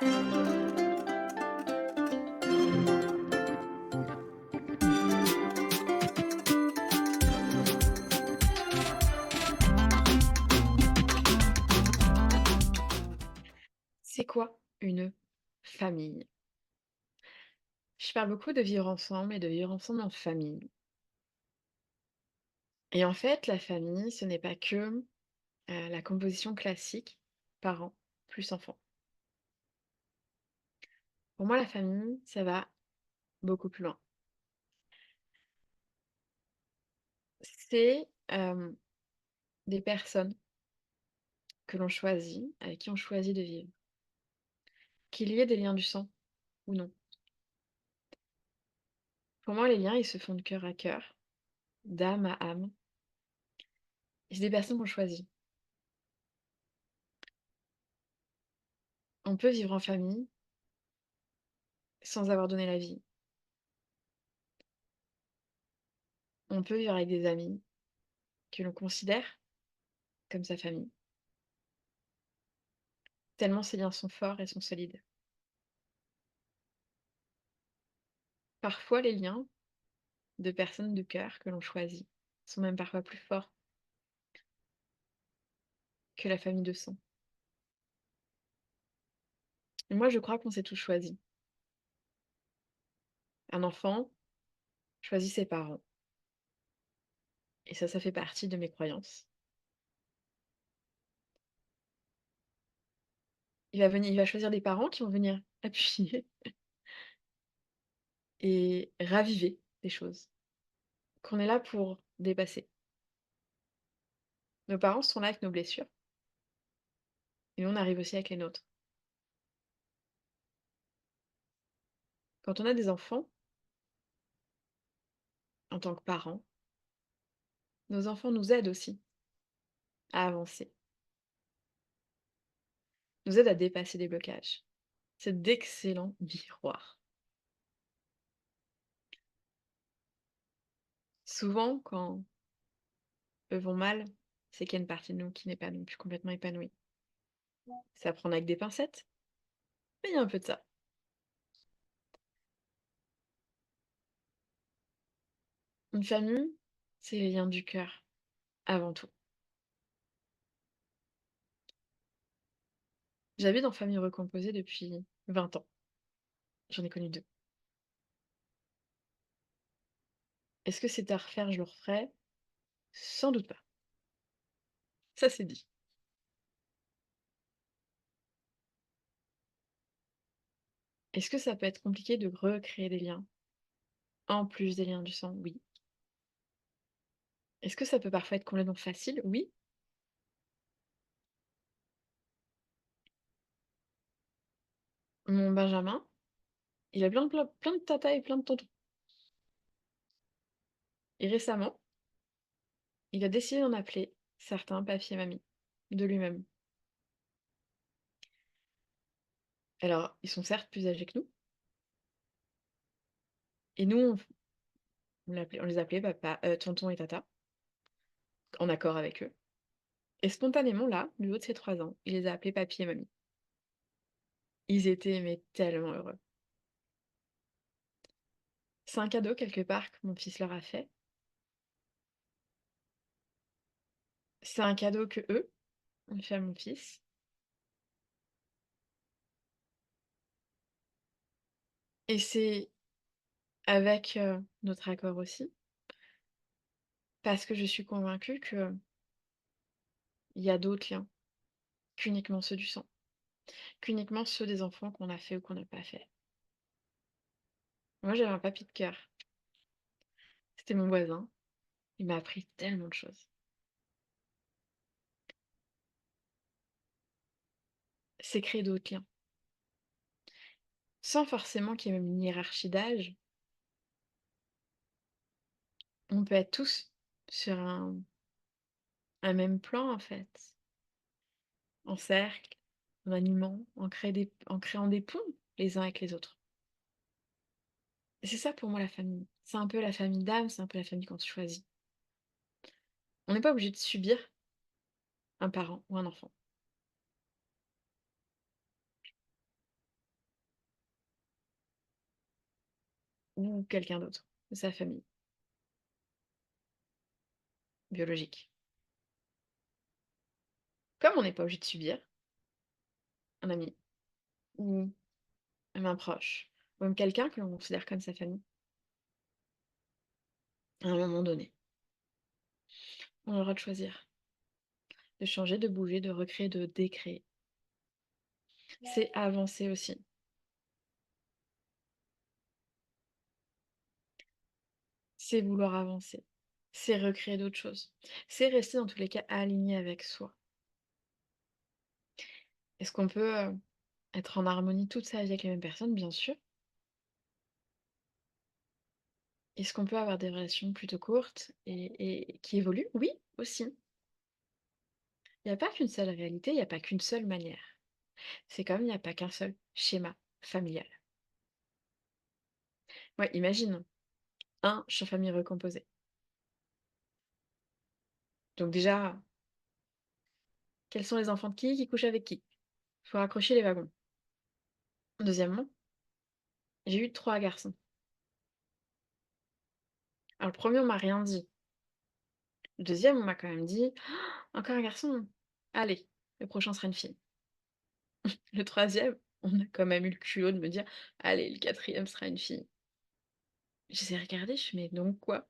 C'est quoi une famille? Je parle beaucoup de vivre ensemble et de vivre ensemble en famille. Et en fait, la famille, ce n'est pas que, la composition classique, parents plus enfants. Pour moi, la famille, ça va beaucoup plus loin. C'est, des personnes que l'on choisit, avec qui on choisit de vivre. Qu'il y ait des liens du sang ou non. Pour moi, les liens, ils se font de cœur à cœur, d'âme à âme. Et c'est des personnes qu'on choisit. On peut vivre en famille sans avoir donné la vie. On peut vivre avec des amis que l'on considère comme sa famille, tellement ces liens sont forts et sont solides. Parfois, les liens de personnes de cœur que l'on choisit sont même parfois plus forts que la famille de sang. Et moi, je crois qu'on s'est tous choisis. Un enfant choisit ses parents. Et ça fait partie de mes croyances. Il va choisir des parents qui vont venir appuyer et raviver des choses qu'on est là pour dépasser. Nos parents sont là avec nos blessures et nous, on arrive aussi avec les nôtres. Quand on a des enfants, en tant que parents, nos enfants nous aident aussi à avancer, nous aident à dépasser des blocages. C'est d'excellents miroirs. Souvent, quand eux vont mal, c'est qu'il y a une partie de nous qui n'est pas non plus complètement épanouie. C'est à prendre avec des pincettes, mais il y a un peu de ça. Une famille, c'est les liens du cœur, avant tout. J'habite en famille recomposée depuis 20 ans. J'en ai connu 2. Est-ce que c'était à refaire, je le referais? Sans doute pas. Ça, c'est dit. Est-ce que ça peut être compliqué de recréer des liens, en plus des liens du sang? Oui. Est-ce que ça peut parfois être complètement facile? Oui. Mon Benjamin, il a plein de tatas et plein de tontons. Et récemment, il a décidé d'en appeler certains papy et mamie, de lui-même. Alors, ils sont certes plus âgés que nous, et nous, on les appelait papa, tonton et tata, en accord avec eux. Et spontanément, là, du haut de ses 3 ans, il les a appelés papy et mamie. Ils étaient mais tellement heureux. C'est un cadeau quelque part que mon fils leur a fait. C'est un cadeau que eux ont fait à mon fils. Et c'est avec, notre accord aussi, parce que je suis convaincue qu'il y a d'autres liens qu'uniquement ceux du sang, qu'uniquement ceux des enfants qu'on a fait ou qu'on n'a pas fait. Moi, j'avais un papy de cœur. C'était mon voisin. Il m'a appris tellement de choses. C'est créer d'autres liens, sans forcément qu'il y ait même une hiérarchie d'âge. On peut être tous sur un même plan, en fait, en cercle, en animant, en créant des ponts les uns avec les autres. Et c'est ça pour moi la famille. C'est un peu la famille d'âme, c'est un peu la famille qu'on choisit. On n'est pas obligé de subir un parent ou un enfant. ou quelqu'un d'autre de sa famille biologique. Comme on n'est pas obligé de subir un ami ou même un proche, ou même quelqu'un que l'on considère comme sa famille, à un moment donné, on a le droit de choisir, de changer, de bouger, de recréer, de décréer. C'est avancer aussi. C'est vouloir avancer. C'est recréer d'autres choses. C'est rester dans tous les cas aligné avec soi. Est-ce qu'on peut, être en harmonie toute sa vie avec les mêmes personnes? Bien sûr. Est-ce qu'on peut avoir des relations plutôt courtes et qui évoluent? Oui, aussi. Il y a pas qu'une seule réalité, il y a pas qu'une seule manière. C'est comme il y a pas qu'un seul schéma familial. Ouais, imagine, un champ famille recomposé. Donc déjà, quels sont les enfants de qui couchent avec qui? Faut raccrocher les wagons. Deuxièmement, j'ai eu 3 garçons. Alors le premier on m'a rien dit. Le deuxième on m'a quand même dit: «Ah, encore un garçon? Allez, le prochain sera une fille». Le troisième on a quand même eu le culot de me dire: «Allez, le quatrième sera une fille». Je les ai regardés, je fais: «Mais donc quoi?»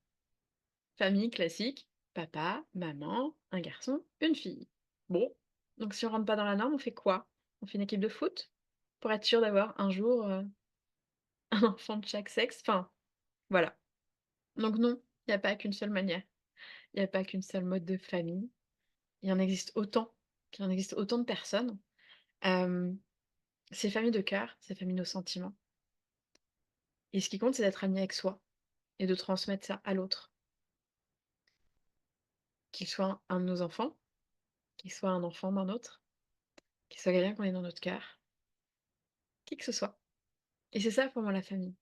Famille classique, papa, maman, un garçon, une fille. Bon, donc si on rentre pas dans la norme, on fait quoi? On fait une équipe de foot? Pour être sûr d'avoir un jour, un enfant de chaque sexe? Enfin, voilà. Donc non, il y a pas qu'une seule manière. Il y a pas qu'une seule mode de famille. Il y en existe autant, qu'il en existe autant de personnes. Hem, c'est famille de cœur, c'est famille nos sentiments et ce qui compte, c'est d'être aligné avec soi et de transmettre ça à l'autre. Qu'il soit un de nos enfants, qu'il soit un enfant d'un autre, qu'il soit quelqu'un qu'on ait dans notre cœur, qui que ce soit. Et c'est ça pour moi la famille.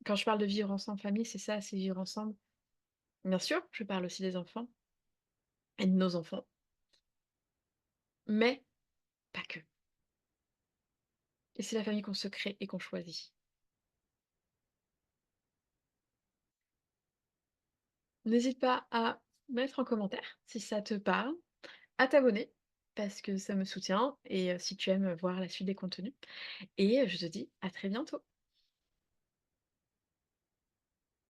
Quand je parle de vivre ensemble famille, c'est ça, c'est vivre ensemble. Bien sûr, je parle aussi des enfants et de nos enfants, mais pas que. Et c'est la famille qu'on se crée et qu'on choisit. N'hésite pas à mettre en commentaire si ça te parle, à t'abonner parce que ça me soutient et si tu aimes voir la suite des contenus et je te dis à très bientôt.